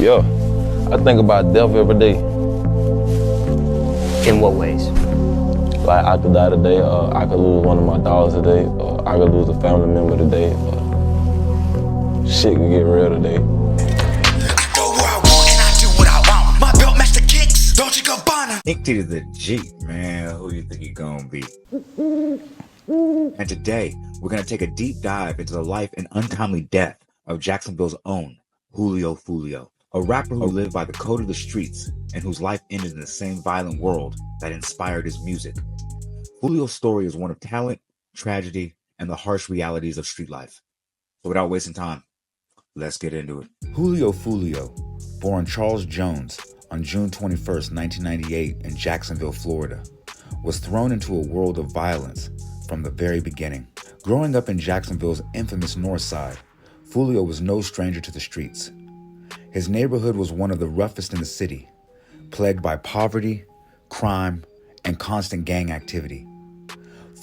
Yeah, I think about death every day. In what ways? Like I could die today, I could lose one of my dogs today, I could lose a family member today. Shit could get real today. Go where I want and I do what I want. My belt match the kicks, don't you go Bonner? Nick to the G, man. Who you think you gonna be? And today, we're gonna take a deep dive into the life and untimely death of Jacksonville's own Julio Fulio, a rapper who lived by the code of the streets and whose life ended in the same violent world that inspired his music. Julio's story is one of talent, tragedy, and the harsh realities of street life. So without wasting time, let's get into it. Julio Fulio, born Charles Jones on June 21st, 1998 in Jacksonville, Florida, was thrown into a world of violence from the very beginning. Growing up in Jacksonville's infamous North Side, Fulio was no stranger to the streets. His neighborhood was one of the roughest in the city, plagued by poverty, crime, and constant gang activity.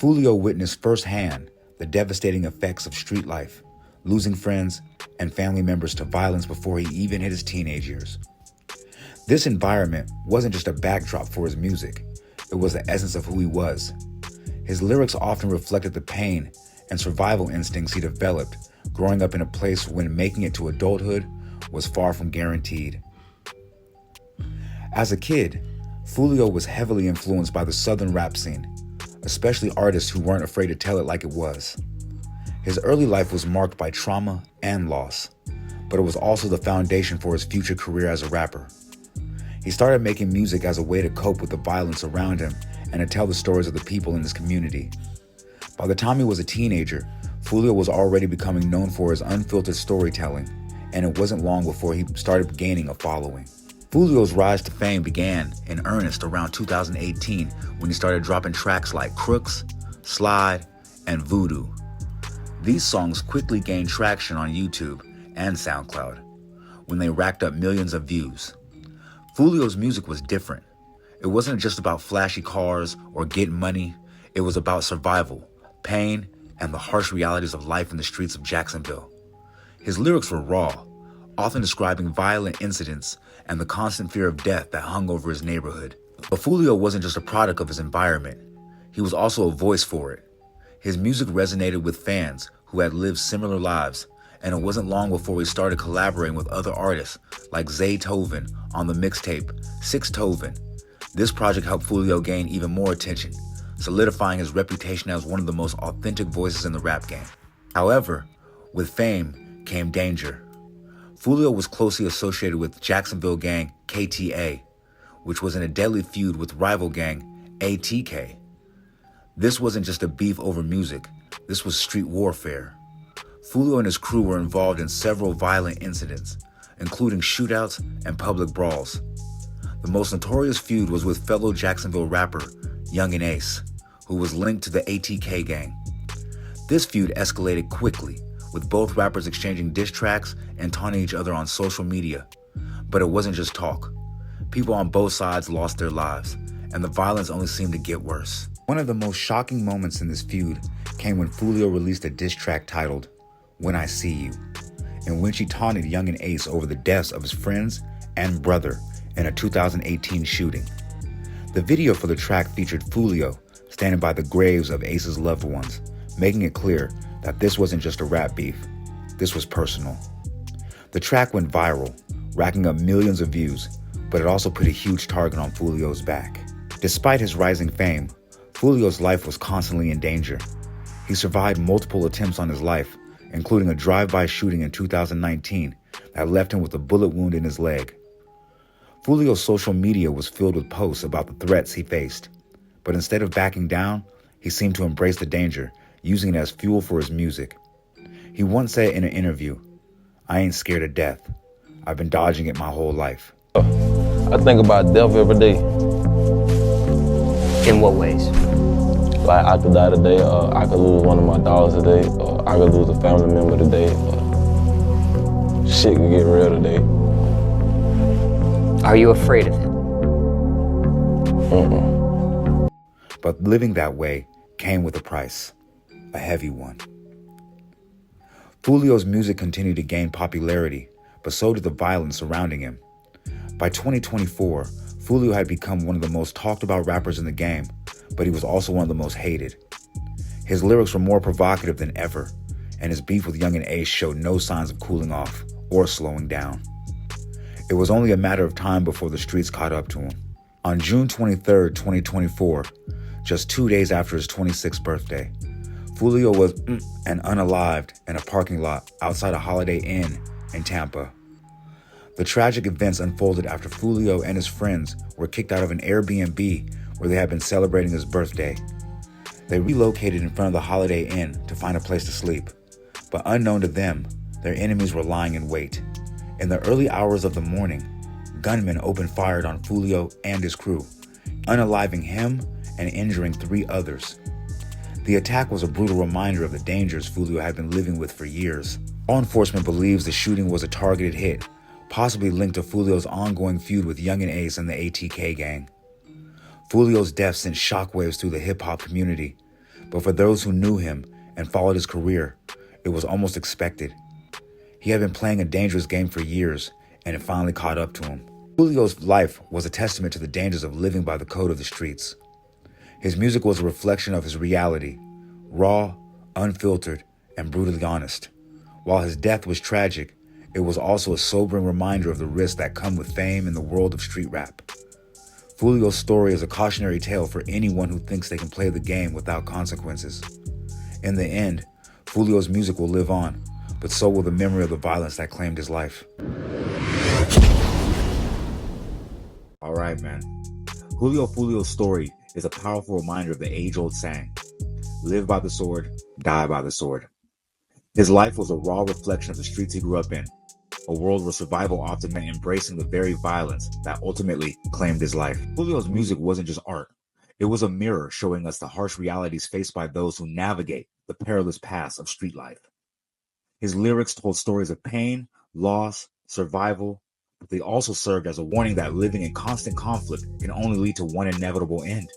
Fulio witnessed firsthand the devastating effects of street life, losing friends and family members to violence before he even hit his teenage years. This environment wasn't just a backdrop for his music, it was the essence of who he was. His lyrics often reflected the pain and survival instincts he developed growing up in a place when making it to adulthood was far from guaranteed. As a kid, Fulio was heavily influenced by the Southern rap scene, especially artists who weren't afraid to tell it like it was. His early life was marked by trauma and loss, but it was also the foundation for his future career as a rapper. He started making music as a way to cope with the violence around him and to tell the stories of the people in his community. By the time he was a teenager, Fulio was already becoming known for his unfiltered storytelling, and it wasn't long before he started gaining a following. Fulio's rise to fame began in earnest around 2018 when he started dropping tracks like Crooks, Slide, and Voodoo. These songs quickly gained traction on YouTube and SoundCloud when they racked up millions of views. Fulio's music was different. It wasn't just about flashy cars or getting money. It was about survival, pain, and the harsh realities of life in the streets of Jacksonville. His lyrics were raw, often describing violent incidents and the constant fear of death that hung over his neighborhood. But Fulio wasn't just a product of his environment. He was also a voice for it. His music resonated with fans who had lived similar lives, and it wasn't long before he started collaborating with other artists like Zaytoven on the mixtape Six Toven. This project helped Fulio gain even more attention, solidifying his reputation as one of the most authentic voices in the rap game. However, with fame came danger. Fulio was closely associated with Jacksonville gang KTA, which was in a deadly feud with rival gang ATK. This wasn't just a beef over music, this was street warfare. Fulio and his crew were involved in several violent incidents, including shootouts and public brawls. The most notorious feud was with fellow Jacksonville rapper Youngn Ace, who was linked to the ATK gang. This feud escalated quickly, with both rappers exchanging diss tracks and taunting each other on social media. But it wasn't just talk. People on both sides lost their lives, and the violence only seemed to get worse. One of the most shocking moments in this feud came when Fulio released a diss track titled When I See You, in which he taunted Youngn Ace over the deaths of his friends and brother in a 2018 shooting. The video for the track featured Fulio standing by the graves of Ace's loved ones, making it clear that this wasn't just a rap beef, this was personal. The track went viral, racking up millions of views, but it also put a huge target on Fulio's back. Despite his rising fame, Fulio's life was constantly in danger. He survived multiple attempts on his life, including a drive-by shooting in 2019 that left him with a bullet wound in his leg. Fulio's social media was filled with posts about the threats he faced, but instead of backing down, he seemed to embrace the danger, using it as fuel for his music. He once said in an interview, "I ain't scared of death. I've been dodging it my whole life." I think about death every day. In what ways? Like I could die today, I could lose one of my dogs today, I could lose a family member today. Shit could get real today. Are you afraid of it? But living that way came with a price, a heavy one. Fulio's music continued to gain popularity, but so did the violence surrounding him. By 2024, Fulio had become one of the most talked about rappers in the game, but he was also one of the most hated. His lyrics were more provocative than ever, and his beef with Youngn Ace showed no signs of cooling off or slowing down. It was only a matter of time before the streets caught up to him. On June 23, 2024, just 2 days after his 26th birthday, Fulio was and unalived in a parking lot outside a Holiday Inn in Tampa. The tragic events unfolded after Fulio and his friends were kicked out of an Airbnb where they had been celebrating his birthday. They relocated in front of the Holiday Inn to find a place to sleep, but unknown to them, their enemies were lying in wait. In the early hours of the morning, gunmen opened fire on Fulio and his crew, unaliving him and injuring 3 others. The attack was a brutal reminder of the dangers Fulio had been living with for years. Law enforcement believes the shooting was a targeted hit, possibly linked to Fulio's ongoing feud with Youngn Ace and the ATK gang. Fulio's death sent shockwaves through the hip-hop community, but for those who knew him and followed his career, it was almost expected. He had been playing a dangerous game for years, and it finally caught up to him. Fulio's life was a testament to the dangers of living by the code of the streets. His music was a reflection of his reality, raw, unfiltered, and brutally honest. While his death was tragic, it was also a sobering reminder of the risks that come with fame in the world of street rap. Fulio's story is a cautionary tale for anyone who thinks they can play the game without consequences. In the end, Fulio's music will live on, but so will the memory of the violence that claimed his life. All right, man. Julio Fulio's story is a powerful reminder of the age-old saying, live by the sword, die by the sword. His life was a raw reflection of the streets he grew up in, a world where survival often meant embracing the very violence that ultimately claimed his life. Julio's music wasn't just art. It was a mirror showing us the harsh realities faced by those who navigate the perilous paths of street life. His lyrics told stories of pain, loss, survival, but they also served as a warning that living in constant conflict can only lead to one inevitable end.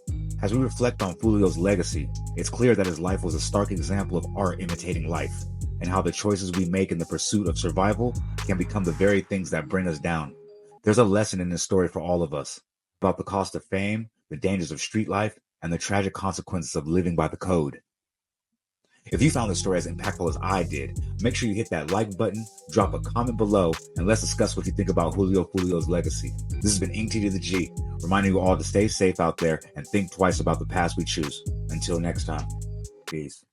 As we reflect on Fulio's legacy, it's clear that his life was a stark example of art imitating life, and how the choices we make in the pursuit of survival can become the very things that bring us down. There's a lesson in this story for all of us, about the cost of fame, the dangers of street life, and the tragic consequences of living by the code. If you found this story as impactful as I did, make sure you hit that like button, drop a comment below, and let's discuss what you think about Julio Fulio's legacy. This has been Ink T to the G, reminding you all to stay safe out there and think twice about the paths we choose. Until next time, peace.